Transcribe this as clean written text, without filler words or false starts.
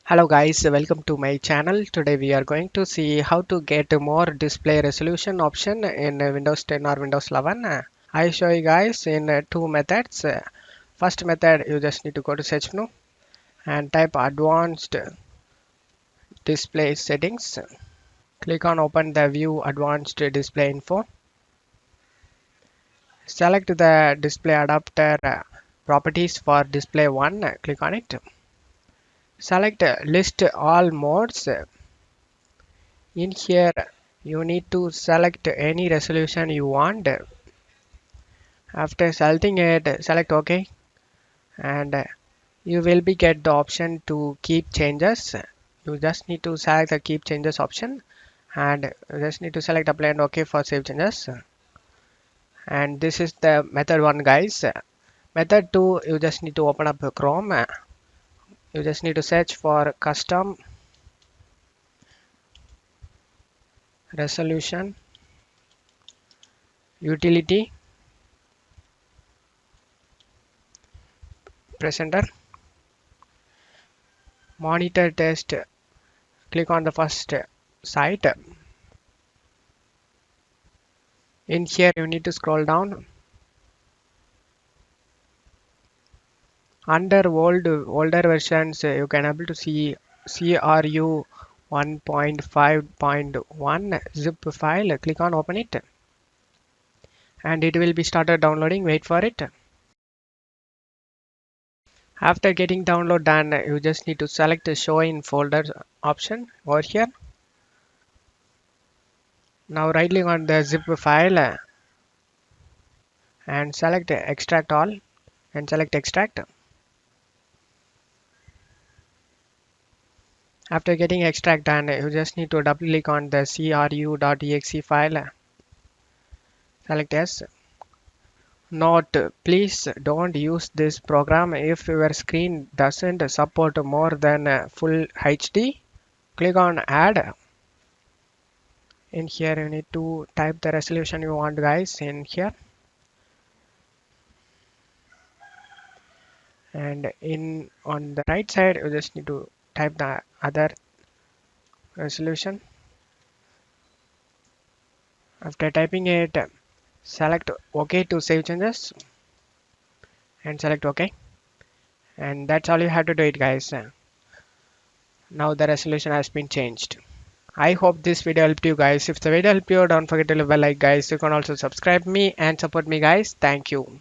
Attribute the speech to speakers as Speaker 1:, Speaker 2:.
Speaker 1: Hello guys, welcome to my channel. Today we are going to see how to get more display resolution option in Windows 10 or Windows 11. I show you guys in two methods. First method, you just need to go to search menu and type advanced display settings. Click on open the view advanced display info. Select the display adapter properties for display 1. Click on it. Select list all modes. In here you need to select any resolution you want. After selecting it, select OK, and you will be get the option to keep changes. You just need to select the keep changes option, and you just need to select apply and OK for save changes. And this is the method 1 guys. Method 2, you just need to open up Chrome. You just need to search for custom resolution utility presenter monitor test. Click on the first site. In here you need to scroll down. Under older versions you can able to see CRU 1.5.1 zip file. Click on open it and it will be started downloading. Wait for it. After getting download done, you just need to select the show in folder option over here. Now right click on the zip file and select extract all and select extract. After getting extract done, you just need to double click on the cru.exe file. Select yes. Note, please don't use this program if your screen doesn't support more than full HD. Click on add. In here you need to type the resolution you want guys in here. And in on the right side you just need to type the other resolution. After typing it, select OK to save changes and select OK. And that's all you have to do it guys. Now the resolution has been changed. I hope this video helped you guys. If the video helped you, don't forget to leave a like guys. You can also subscribe me and support me guys. Thank you.